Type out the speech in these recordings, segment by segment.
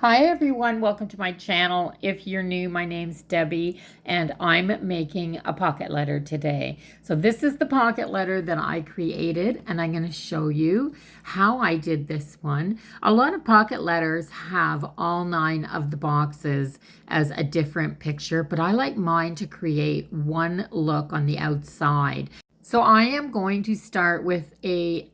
Hi everyone, welcome to my channel. If you're new, my name's Debbie and I'm making a pocket letter today. So this is the pocket letter that I created and I'm going to show you how I did this one. A lot of pocket letters have all 9 of the boxes as a different picture, but I like mine to create one look on the outside. So I am going to start with a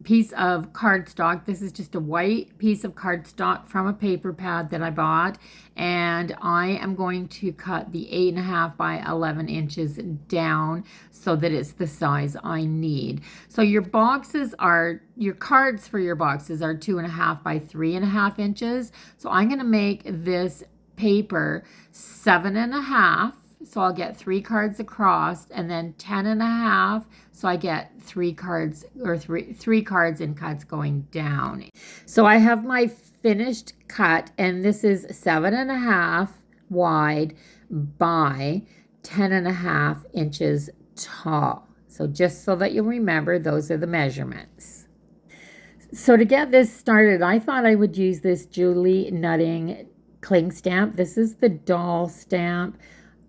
piece of cardstock. This is just a white piece of cardstock from a paper pad that I bought, and I am going to cut the 8.5 by 11 inches down so that it's the size I need. So your cards for your boxes are 2.5 by 3.5 inches. So I'm going to make this paper 7.5. So I'll get 3 cards across, and then 10.5. So I get 3 cards, or three cards and cuts going down. So I have my finished cut, and this is 7.5 wide by 10.5 inches tall. So just so that you'll remember, those are the measurements. So to get this started, I thought I would use this Julie Nutting cling stamp. This is the doll stamp.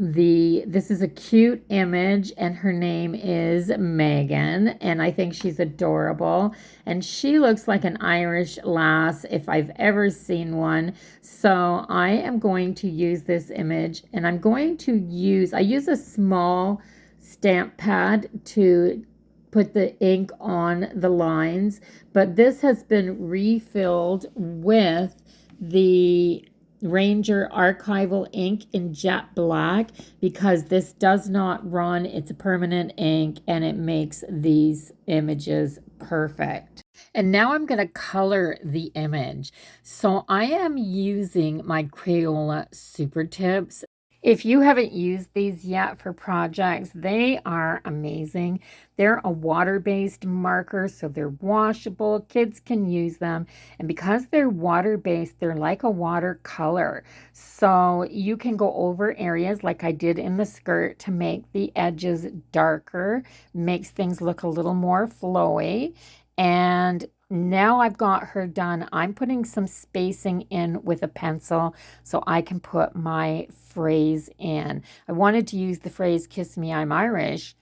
This is a cute image, and her name is Megan, and I think she's adorable, and she looks like an Irish lass if I've ever seen one. So I am going to use this image, and I use a small stamp pad to put the ink on the lines, but this has been refilled with the Ranger Archival ink in jet black because this does not run. It's a permanent ink and it makes these images perfect. And now I'm going to color the image. So I am using my Crayola Super Tips. If you haven't used these yet for projects, they are amazing. They're a water-based marker, so they're washable. Kids can use them. And because they're water-based, they're like a watercolor. So you can go over areas like I did in the skirt to make the edges darker, makes things look a little more flowy. And now I've got her done. I'm putting some spacing in with a pencil so I can put my phrase in. I wanted to use the phrase, "Kiss me, I'm Irish,"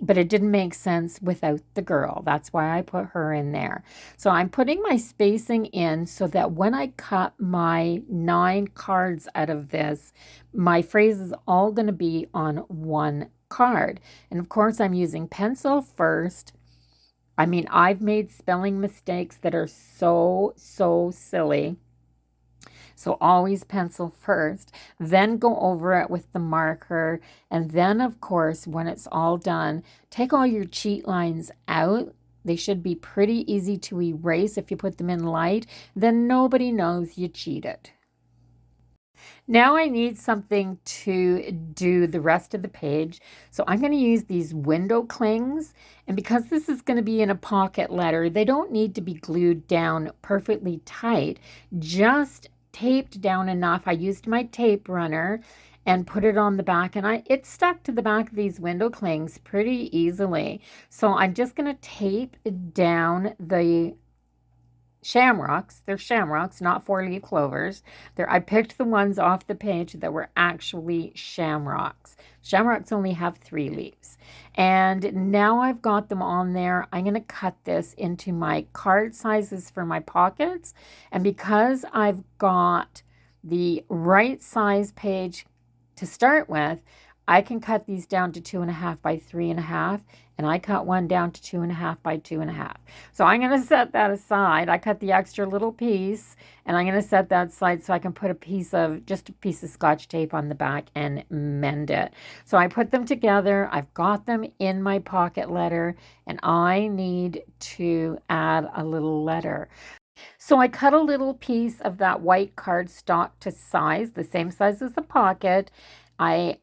but it didn't make sense without the girl. That's why I put her in there. So I'm putting my spacing in so that when I cut my 9 cards out of this, my phrase is all going to be on one card. And of course, I'm using pencil first. I mean, I've made spelling mistakes that are so silly. So always pencil first, then go over it with the marker. And then, of course, when it's all done, take all your cheat lines out. They should be pretty easy to erase if you put them in light. Then nobody knows you cheated. Now I need something to do the rest of the page. So I'm going to use these window clings. And because this is going to be in a pocket letter, they don't need to be glued down perfectly tight, just taped down enough. I used my tape runner and put it on the back, and it stuck to the back of these window clings pretty easily. So I'm just going to tape down the shamrocks. They're shamrocks, not 4-leaf clovers. I picked the ones off the page that were actually shamrocks. Shamrocks only have 3 leaves. And now I've got them on there. I'm going to cut this into my card sizes for my pockets. And because I've got the right size page to start with, I can cut these down to 2.5 by 3.5, and I cut one down to 2.5 by 2.5. So I'm going to set that aside. I cut the extra little piece, and I'm going to set that aside so I can put just a piece of Scotch tape on the back and mend it. So I put them together. I've got them in my pocket letter, and I need to add a little letter. So I cut a little piece of that white cardstock to size, the same size as the pocket. I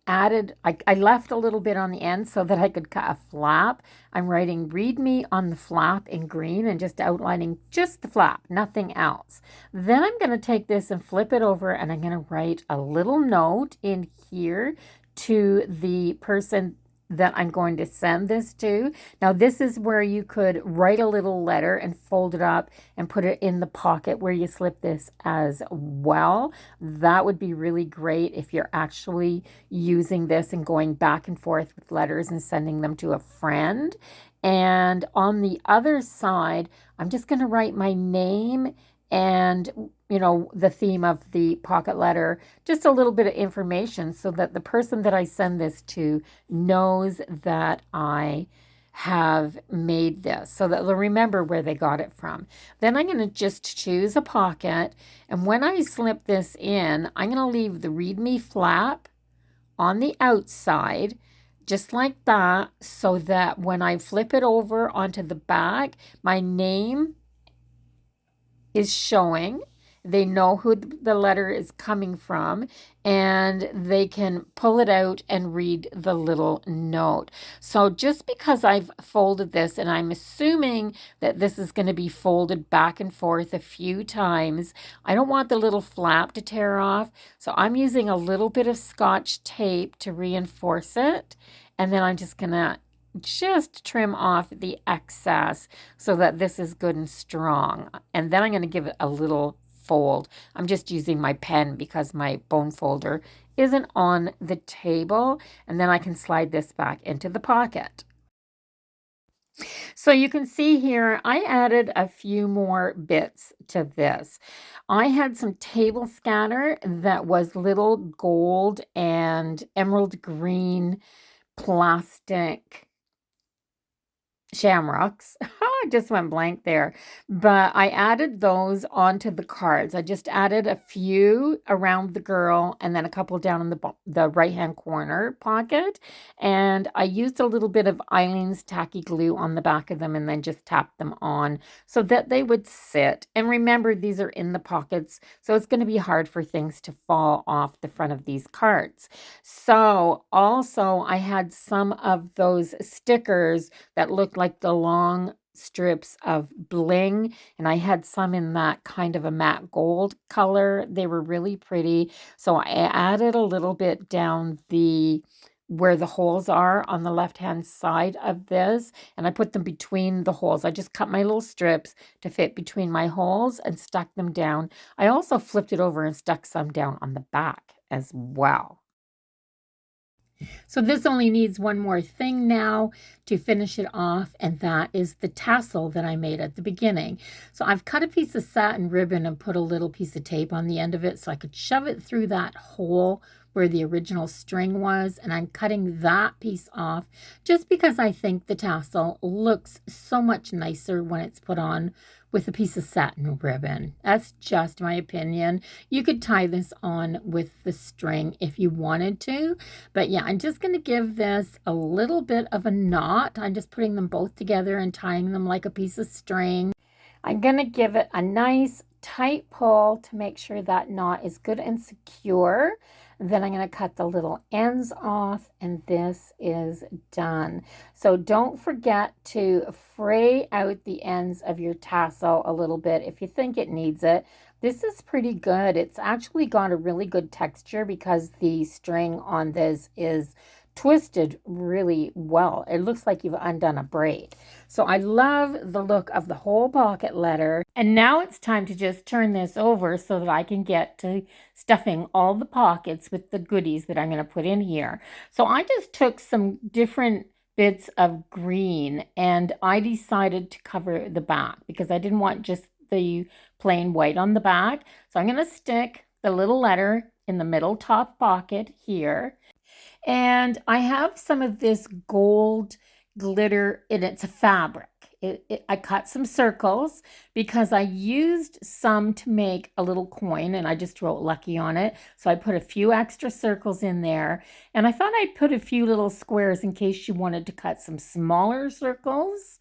left a little bit on the end so that I could cut a flap. I'm writing "read me" on the flap in green and just outlining just the flap, nothing else. Then I'm going to take this and flip it over, and I'm going to write a little note in here to the person that I'm going to send this to. Now, this is where you could write a little letter and fold it up and put it in the pocket where you slip this as well. That would be really great if you're actually using this and going back and forth with letters and sending them to a friend. And on the other side, I'm just going to write my name and, the theme of the pocket letter, just a little bit of information so that the person that I send this to knows that I have made this, so that they'll remember where they got it from. Then I'm going to just choose a pocket, and when I slip this in, I'm going to leave the README flap on the outside, just like that, so that when I flip it over onto the back, my name is showing. They know who the letter is coming from, and they can pull it out and read the little note. So just because I've folded this, and I'm assuming that this is going to be folded back and forth a few times, I don't want the little flap to tear off. So I'm using a little bit of Scotch tape to reinforce it. And then I'm just going to trim off the excess so that this is good and strong. And then I'm going to give it a little fold. I'm just using my pen because my bone folder isn't on the table. And then I can slide this back into the pocket. So you can see here, I added a few more bits to this. I had some table scatter that was little gold and emerald green plastic shamrocks. I just went blank there. But I added those onto the cards. I just added a few around the girl and then a couple down in the right-hand corner pocket. And I used a little bit of Eileen's tacky glue on the back of them and then just tapped them on so that they would sit. And remember, these are in the pockets, so it's going to be hard for things to fall off the front of these cards. So also I had some of those stickers that looked like the long strips of bling, and I had some in that kind of a matte gold color. They were really pretty, so I added a little bit down where the holes are on the left hand side of this, and I put them between the holes. I just cut my little strips to fit between my holes and stuck them down. I also flipped it over and stuck some down on the back as well. So this only needs one more thing now to finish it off, and that is the tassel that I made at the beginning. So I've cut a piece of satin ribbon and put a little piece of tape on the end of it so I could shove it through that hole where the original string was, and I'm cutting that piece off just because I think the tassel looks so much nicer when it's put on with a piece of satin ribbon. That's just my opinion. You could tie this on with the string if you wanted to, but yeah, I'm just going to give this a little bit of a knot. I'm just putting them both together and tying them like a piece of string. I'm going to give it a nice tight pull to make sure that knot is good and secure. Then I'm going to cut the little ends off, and this is done. So don't forget to fray out the ends of your tassel a little bit if you think it needs it. This is pretty good. It's actually got a really good texture because the string on this is twisted really well. It looks like you've undone a braid. So I love the look of the whole pocket letter. And now it's time to just turn this over so that I can get to stuffing all the pockets with the goodies that I'm going to put in here. So I just took some different bits of green and I decided to cover the back because I didn't want just the plain white on the back. So I'm going to stick the little letter in the middle top pocket here. And I have some of this gold glitter, and it's a fabric. I cut some circles because I used some to make a little coin, and I just wrote lucky on it. So I put a few extra circles in there, and I thought I'd put a few little squares in case you wanted to cut some smaller circles.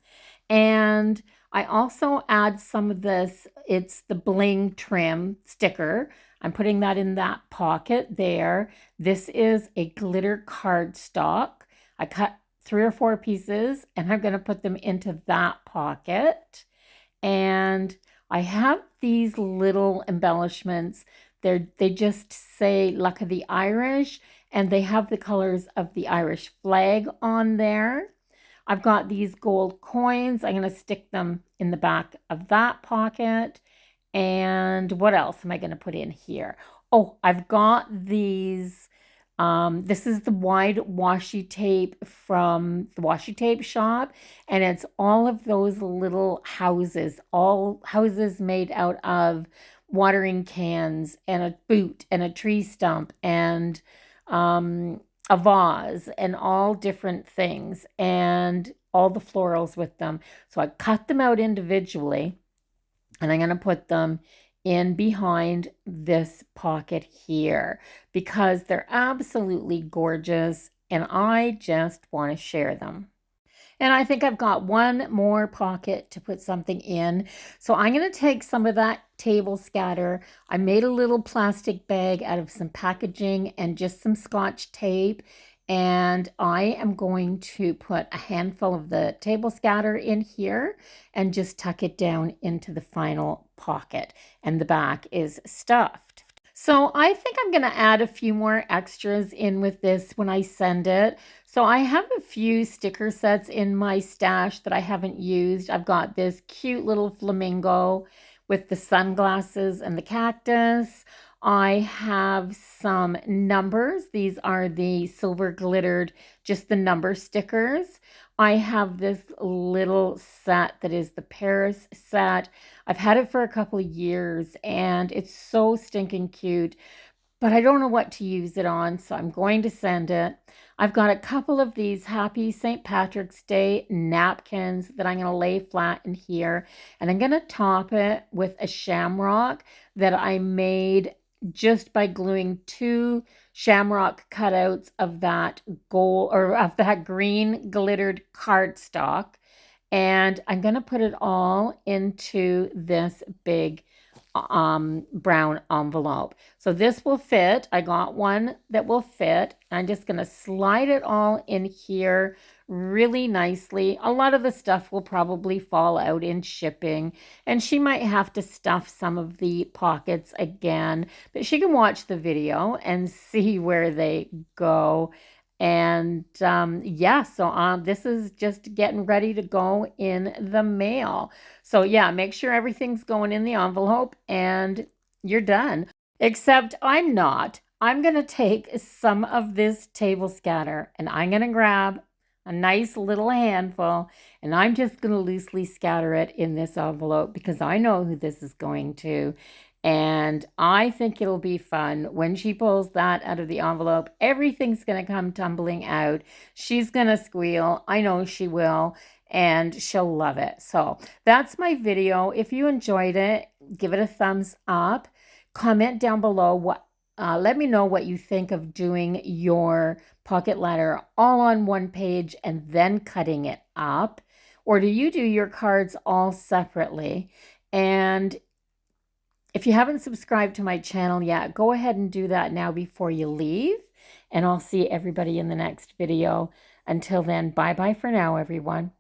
And I also add some of this, it's the bling trim sticker. I'm putting that in that pocket there. This is a glitter cardstock. I cut 3 or 4 pieces and I'm going to put them into that pocket. And I have these little embellishments. They just say Luck of the Irish, and they have the colors of the Irish flag on there. I've got these gold coins. I'm going to stick them in the back of that pocket. And what else am I going to put in here? Oh, I've got these. This is the wide washi tape from the washi tape shop, and it's all of those little houses, all houses made out of watering cans and a boot and a tree stump and a vase and all different things and all the florals with them. So I cut them out individually, and I'm going to put them in behind this pocket here because they're absolutely gorgeous and I just want to share them. And I think I've got one more pocket to put something in. So I'm going to take some of that table scatter. I made a little plastic bag out of some packaging and just some Scotch tape. And I am going to put a handful of the table scatter in here and just tuck it down into the final pocket. And the back is stuffed. So I think I'm going to add a few more extras in with this when I send it. So I have a few sticker sets in my stash that I haven't used. I've got this cute little flamingo with the sunglasses and the cactus. I have some numbers. These are the silver glittered, just the number stickers. I have this little set that is the Paris set. I've had it for a couple of years and it's so stinking cute, but I don't know what to use it on, so I'm going to send it. I've got a couple of these Happy St. Patrick's Day napkins that I'm going to lay flat in here, and I'm going to top it with a shamrock that I made just by gluing 2 shamrock cutouts of that gold or of that green glittered cardstock. And I'm going to put it all into this big brown envelope. So this will fit. I got one that will fit. I'm just going to slide it all in here really nicely. A lot of the stuff will probably fall out in shipping, and she might have to stuff some of the pockets again, but she can watch the video and see where they go. And yeah, so this is just getting ready to go in the mail. So yeah, make sure everything's going in the envelope and you're done. Except I'm not. I'm going to take some of this table scatter and I'm going to grab a nice little handful and I'm just going to loosely scatter it in this envelope because I know who this is going to. And I think it'll be fun when she pulls that out of the envelope. Everything's going to come tumbling out. She's going to squeal. I know she will. And she'll love it. So that's my video. If you enjoyed it, give it a thumbs up. Comment down below let me know what you think of doing your pocket letter all on one page and then cutting it up. Or do you do your cards all separately? And if you haven't subscribed to my channel yet, go ahead and do that now before you leave. And I'll see everybody in the next video. Until then, bye-bye for now, everyone.